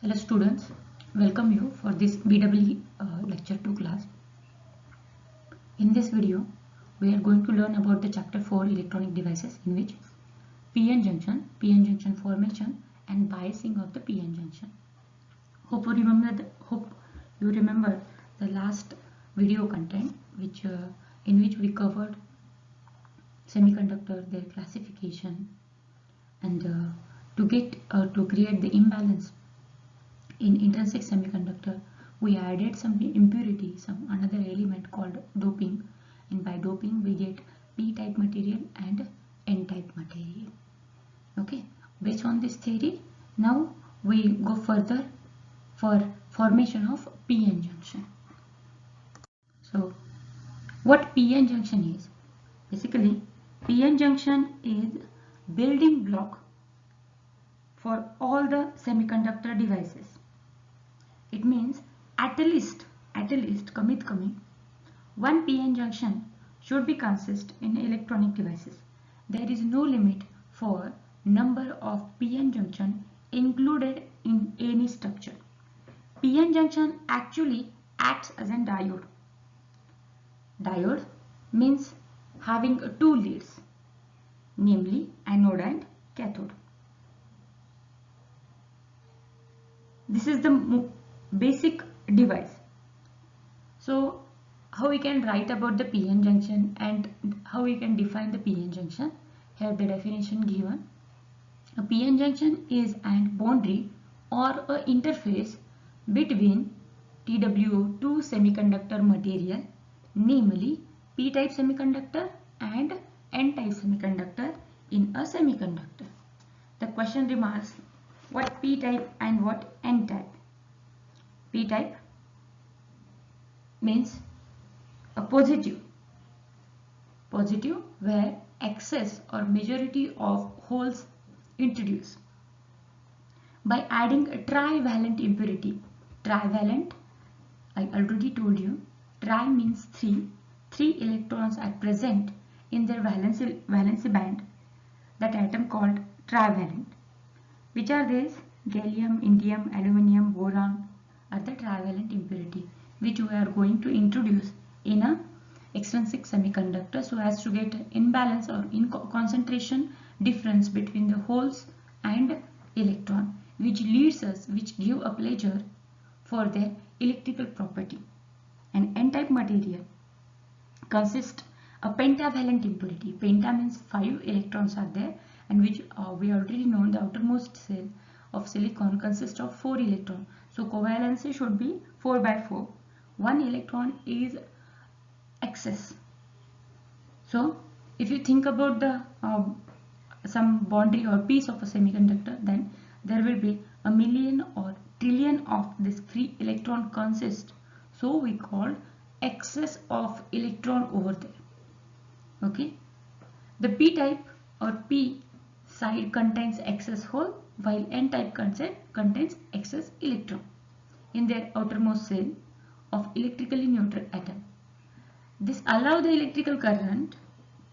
Hello students, welcome you for this BEE lecture 2 class. In this video, we are going to learn about the chapter 4 electronic devices in which PN junction formation and biasing of the PN junction. Hope you remember the last video content in which we covered semiconductor, their classification, and to create the imbalance in intrinsic semiconductor, we added some impurity, some another element called doping, and by doping we get p-type material and n-type material. Okay, based on this theory, now we go further for formation of PN junction. So what PN junction is? Basically, PN junction is building block for all the semiconductor devices. It means at least kamit kami one PN junction should be consist in electronic devices. There is no limit for number of PN junction included in any structure. PN junction actually acts as a diode. Diode means having two leads, namely anode and cathode. This is the basic device. So how we can write about the PN junction and how we can define the PN junction? Here the definition given. A PN junction is an boundary or a interface between TWO2 semiconductor material, namely p-type semiconductor and n-type semiconductor in a semiconductor. The question remarks what p-type and what n-type. P-type means a positive where excess or majority of holes introduced. By adding a trivalent impurity, trivalent, I already told you, tri means three electrons are present in their valency band, that atom called trivalent. Which are these? Gallium, indium, aluminium, boron are the trivalent impurity which we are going to introduce in a extrinsic semiconductor so as to get imbalance or concentration difference between the holes and electron, which give a pleasure for their electrical property. And n-type material consists a pentavalent impurity. Penta means 5 electrons are there, and which we already know the outermost cell of silicon consists of 4 electrons. So covalency should be 4 by 4. 1 electron is excess. So if you think about the some boundary or piece of a semiconductor, then there will be a million or trillion of this free electron consist. So we call excess of electron over there. Okay, the p-type or p side contains excess hole, while n-type contains excess electron in their outermost shell of electrically neutral atom. This allows the electrical current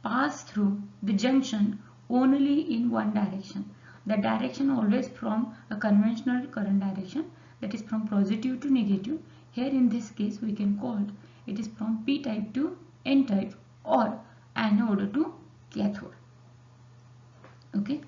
pass through the junction only in one direction. The direction always from a conventional current direction, that is from positive to negative. Here in this case we can call it is from p-type to n-type or anode to cathode. Okay,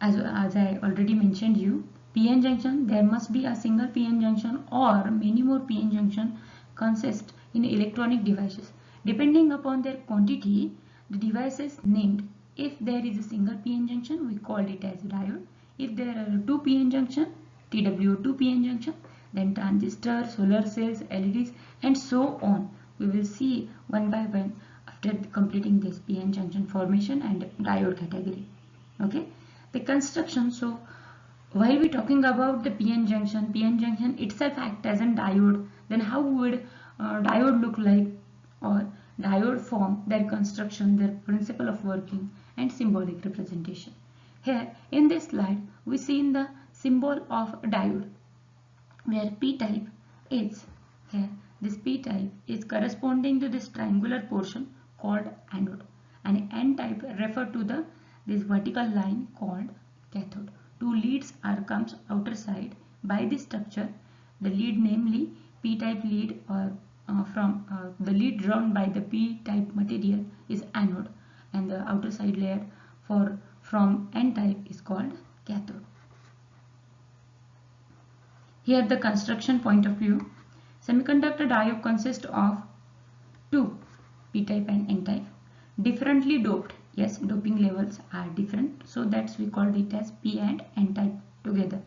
as I already mentioned you, PN junction, there must be a single PN junction or many more PN junction consist in electronic devices. Depending upon their quantity, the device is named. If there is a single PN junction, we call it as diode. If there are two PN junction, TWO2 PN junction, then transistor, solar cells, LEDs, and so on. We will see one by one after completing this PN junction formation and diode category. Okay, the construction. So while we talking about the PN junction itself act as a diode, then how would diode look like, or diode form, their construction, their principle of working and symbolic representation. Here in this slide we see in the symbol of diode where p-type is here. This p-type is corresponding to this triangular portion called anode, and n-type refer to this vertical line called cathode. two leads are comes outer side by this structure. The lead, namely p-type lead, or the lead drawn by the p-type material is anode, and the outer side layer from n-type is called cathode. Here the construction point of view. Semiconductor diode consists of two, p-type and n-type, differently doped. Yes, doping levels are different, so that's we called it as p and n-type together.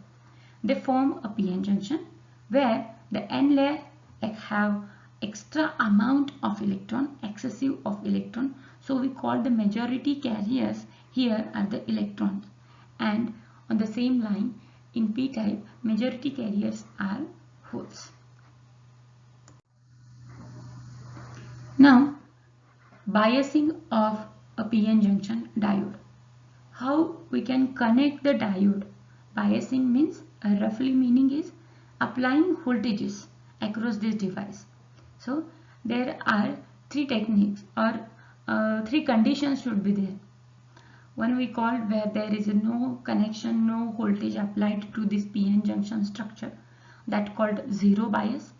They form a p-n junction where the n layer have extra amount of electron, excessive of electron, so we call the majority carriers here are the electrons, and on the same line in p-type majority carriers are holes. Now biasing of a p-n junction diode. How we can connect the diode? Biasing means, roughly meaning is applying voltages across this device. So there are three techniques, or three conditions should be there. One we call where there is no connection, no voltage applied to this p-n junction structure, that called zero bias.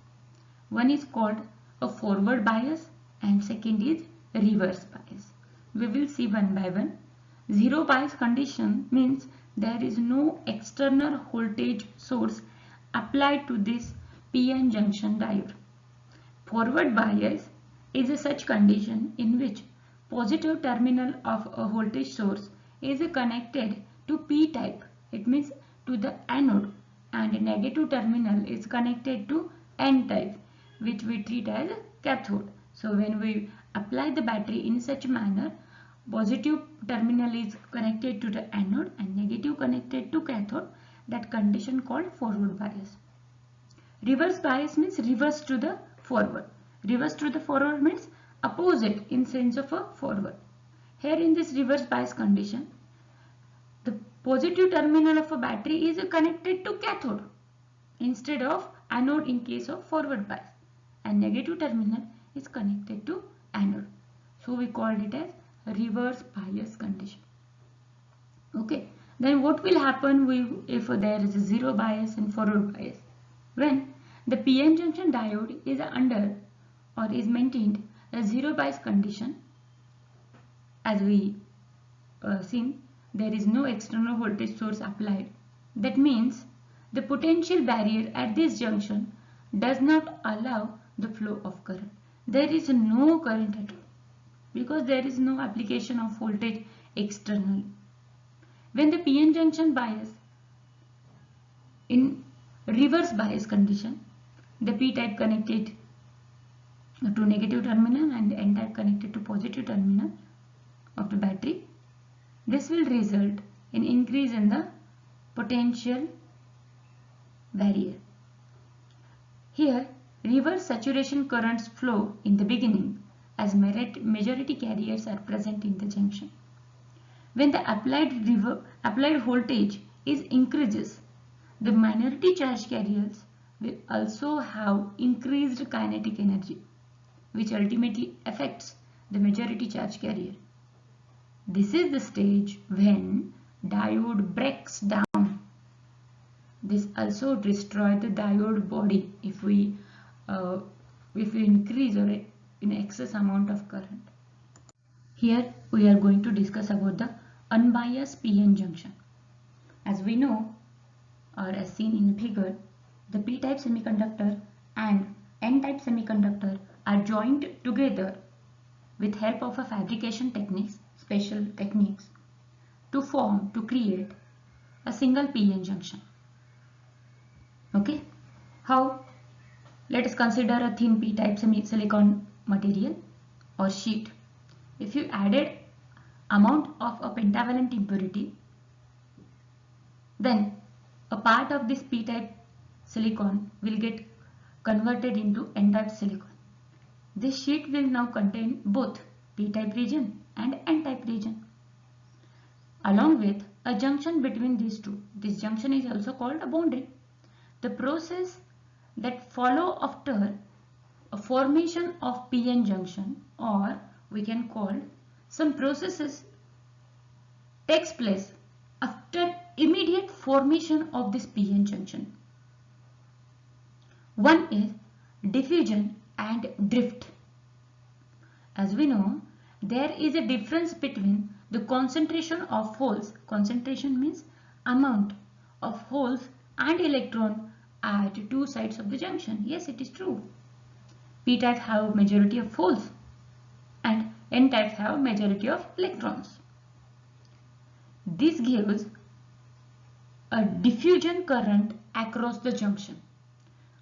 One is called a forward bias, and second is reverse bias. We will see one by one. Zero bias condition means there is no external voltage source applied to this p-n junction diode. Forward bias is a such condition in which positive terminal of a voltage source is connected to p-type, it means to the anode, and negative terminal is connected to n-type, which we treat as cathode. So when we apply the battery in such manner, positive terminal is connected to the anode and negative connected to cathode, that condition called forward bias. Reverse bias means reverse to the forward. Reverse to the forward means opposite in sense of a forward. Here in this reverse bias condition, the positive terminal of a battery is connected to cathode instead of anode in case of forward bias, and negative terminal is connected to anode. So we called it as reverse bias condition. Okay, then what will happen if there is a zero bias and forward bias? When the p-n junction diode is under or is maintained a zero bias condition, as we seen, there is no external voltage source applied. That means the potential barrier at this junction does not allow the flow of current. There is no current at all because there is no application of voltage externally. When the p-n junction bias in reverse bias condition, the p-type connected to negative terminal and n-type connected to positive terminal of the battery, this will result in increase in the potential barrier. Here reverse saturation currents flow in the beginning as majority carriers are present in the junction. When the applied voltage is increases, the minority charge carriers will also have increased kinetic energy, which ultimately affects the majority charge carrier. This is the stage when diode breaks down. This also destroys the diode body if we increase or in excess amount of current. Here we are going to discuss about the unbiased p-n junction. As we know, or as seen in the figure, the p-type semiconductor and n-type semiconductor are joined together with help of a fabrication techniques, special techniques, to create a single p-n junction. Okay, how? Let us consider a thin p-type silicon material or sheet. If you added amount of a pentavalent impurity, then a part of this p-type silicon will get converted into n-type silicon. This sheet will now contain both p-type region and n-type region, along with a junction between these two. This junction is also called a boundary. The process that follow after a formation of p-n junction, or we can call some processes takes place after immediate formation of this p-n junction. One is diffusion and drift. As we know, there is a difference between the concentration of holes, concentration means amount of holes and electron at two sides of the junction. Yes, it is true. P-type have majority of holes and N-type have majority of electrons. This gives a diffusion current across the junction.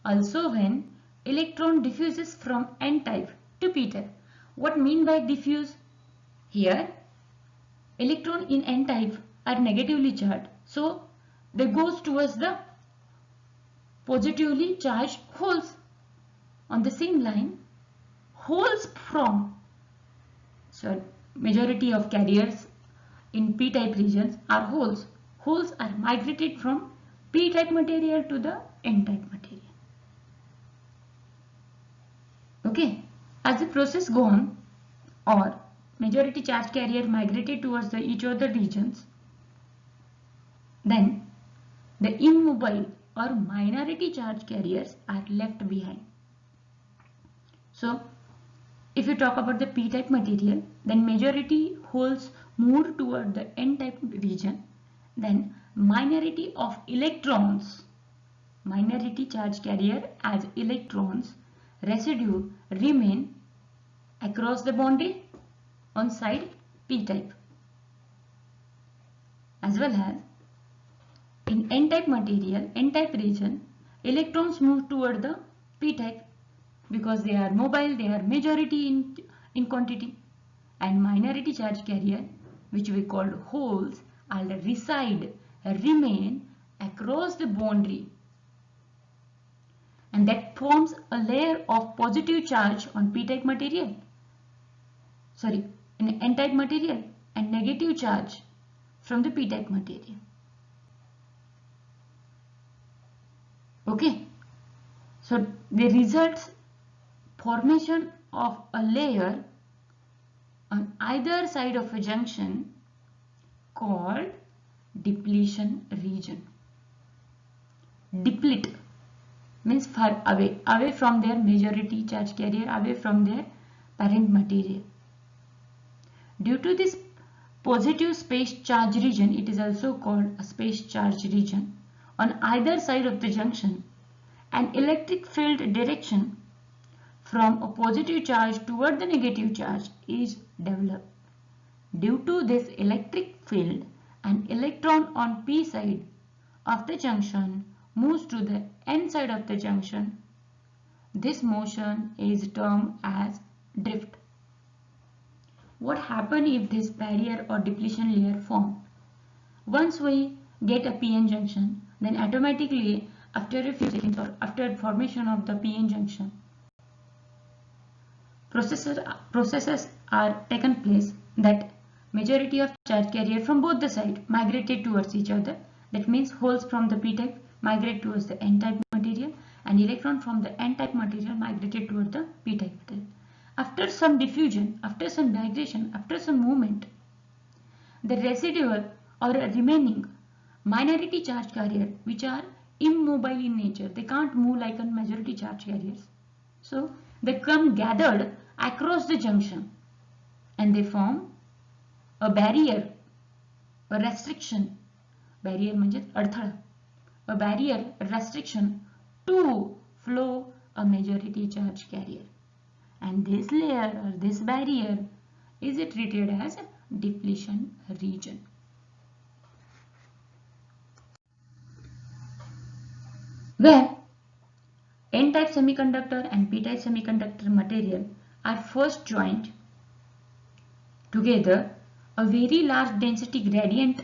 Also, when electron diffuses from N-type to P-type, what mean by diffuse? Here, electron in N-type are negatively charged, so they goes towards the positively charged holes. On the same line, holes from, so majority of carriers in p-type regions are holes. Holes are migrated from p-type material to the n-type material. Okay, as the process go on, or majority charge carrier migrated towards the each other regions, then the immobile or minority charge carriers are left behind. So, if you talk about the p-type material, then majority holes moved toward the n-type region, then minority of electrons, minority charge carrier as electrons, residue remain across the boundary on side p-type, as well as in n-type material, n-type region, electrons move toward the p-type because they are mobile, they are majority in quantity, and minority charge carrier, which we call holes, are remain across the boundary, and that forms a layer of positive charge on p-type material, sorry, in n-type material, and negative charge from the p-type material. Okay, so the results formation of a layer on either side of a junction called depletion region. Deplete means far away from their majority charge carrier, away from their parent material. Due to this positive space charge region, it is also called a space charge region. On either side of the junction, an electric field direction from a positive charge toward the negative charge is developed. Due to this electric field, an electron on p side of the junction moves to the n side of the junction. This motion is termed as drift. What happens if this barrier or depletion layer form? Once we get a p-n junction, then automatically after a few seconds or after formation of the p-n junction, processes are taken place that majority of charge carrier from both the sides migrated towards each other. That means holes from the p-type migrate towards the n-type material, and electron from the n-type material migrated toward the p-type material. After some diffusion, after some migration, after some movement, the residual or remaining minority charge carrier, which are immobile in nature, they can't move like a majority charge carriers, so they come gathered across the junction and they form a barrier, a restriction. Barrier म्हणजे अडथळा, a barrier restriction to flow a majority charge carrier, and this layer or this barrier is treated as depletion region. Where n-type semiconductor and p-type semiconductor material are first joined together, a very large density gradient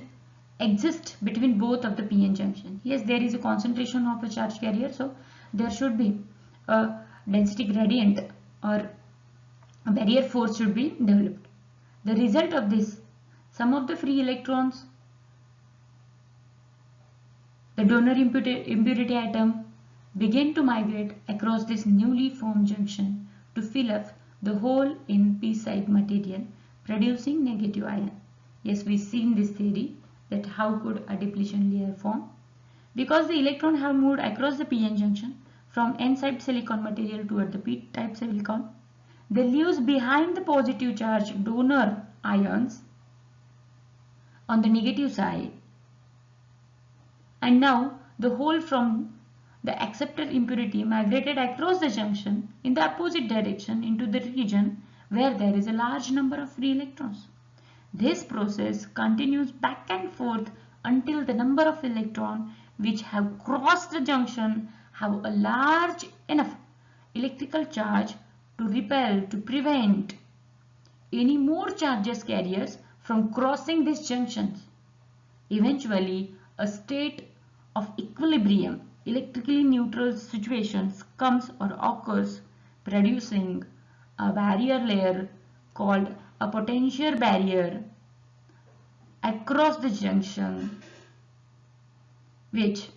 exists between both of the p-n junction. Yes, there is a concentration of a charge carrier, so there should be a density gradient or a barrier force should be developed. The result of this, some of the free electrons, the donor impurity atom, begin to migrate across this newly formed junction to fill up the hole in p-side material, producing negative ion. Yes, we've seen this theory that how could a depletion layer form? Because the electron have moved across the p-n junction from n-type silicon material toward the p-type silicon, they leave behind the positive charge donor ions on the negative side, and now the hole from the acceptor impurity migrated across the junction in the opposite direction into the region where there is a large number of free electrons. This process continues back and forth until the number of electrons which have crossed the junction have a large enough electrical charge to repel, to prevent any more charges carriers from crossing these junctions. Eventually, a state of equilibrium, electrically neutral situations comes or occurs, producing a barrier layer called a potential barrier across the junction, which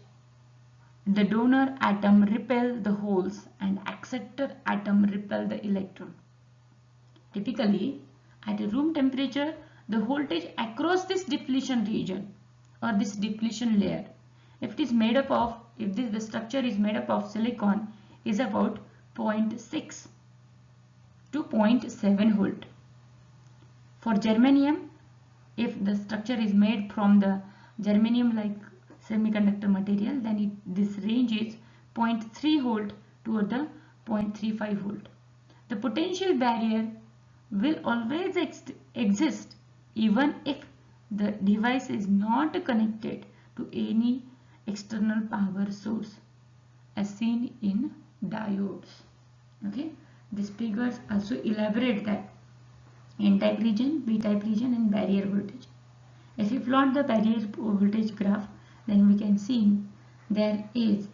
the donor atom repel the holes and acceptor atom repel the electron. Typically, at a room temperature, the voltage across this depletion region or this depletion layer, if the structure is made up of silicon, is about 0.6 to 0.7 volt. For germanium, if the structure is made from the germanium like semiconductor material, then this range is 0.3 volt to the 0.35 volt. The potential barrier will always exist even if the device is not connected to any external power source, as seen in diodes. Okay, these figures also elaborate that n-type region, p-type region and barrier voltage. If you plot the barrier voltage graph, then we can see there is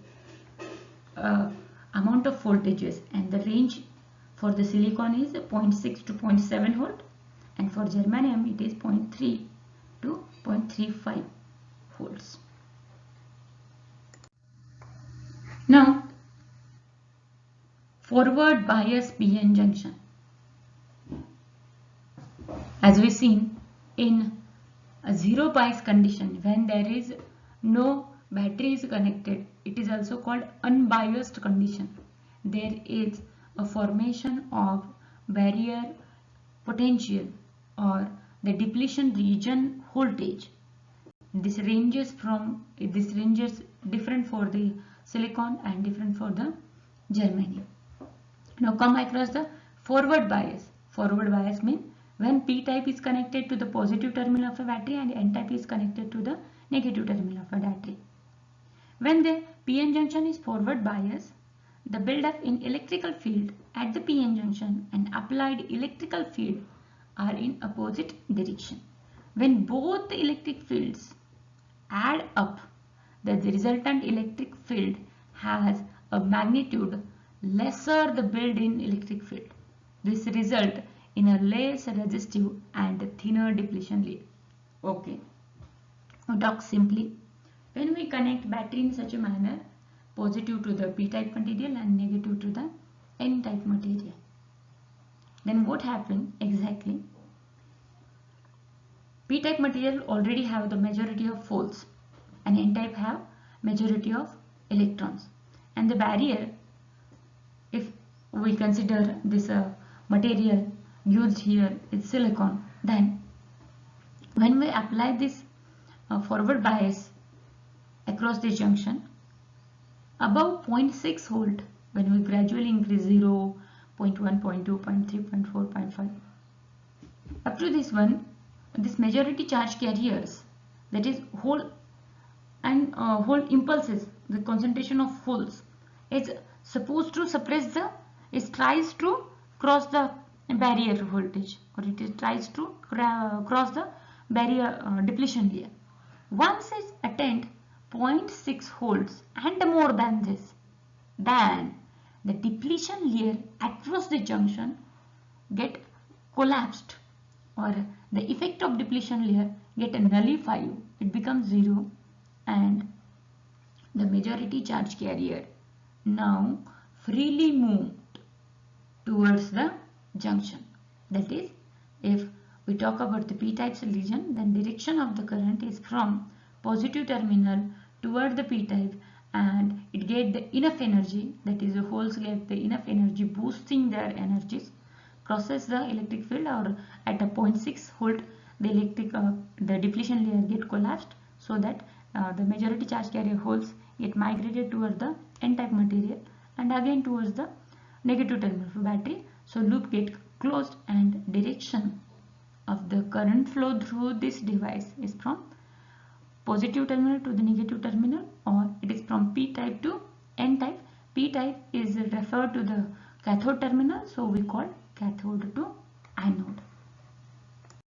amount of voltages, and the range for the silicon is 0.6 to 0.7 volt, and for germanium it is 0.3 to 0.35 volts. Now, forward bias p-n junction. As we seen in a zero bias condition, when there is no battery is connected, it is also called unbiased condition. There is a formation of barrier potential or the depletion region voltage. This ranges different for the silicon and different for the germanium. Now come across the forward bias. Forward bias means when p-type is connected to the positive terminal of a battery and n-type is connected to the negative terminal of a battery. When the p-n junction is forward bias, the buildup in electrical field at the p-n junction and applied electrical field are in opposite direction. When both the electric fields add up, the resultant electric field has a magnitude lesser the built-in electric field. This result in a less resistive and thinner depletion layer. Okay. Now talk simply. When we connect battery in such a manner, positive to the p-type material and negative to the n-type material, then what happens exactly? P-type material already have the majority of holes and n-type have majority of electrons, and the barrier, if we consider this material used here is silicon, then when we apply this forward bias across the junction above 0.6 volt, when we gradually increase 0, 0.1, 0.2, 0.3, 0.4, 0.5 up to this one, this majority charge carriers, that is hole and hole impulses, the concentration of holes is supposed to suppress the, it tries to cross the barrier voltage, or it tries to cross the barrier depletion layer. Once it attained 0.6 volts and more than this, then the depletion layer across the junction get collapsed, or the effect of depletion layer get nullified, it becomes zero, and the majority charge carrier now freely moved towards the junction. That is, if we talk about the p-type region, then direction of the current is from positive terminal toward the p-type, and it get the enough energy, that is the holes get the enough energy boosting their energies, crosses the electric field, or at a 0.6 volt the depletion layer get collapsed, so that the majority charge carrier holes get migrated towards the n-type material and again towards the negative terminal of battery. So loop get closed and direction of the current flow through this device is from positive terminal to the negative terminal, or it is from p-type to n-type. P-type is referred to the cathode terminal, so we call cathode to anode.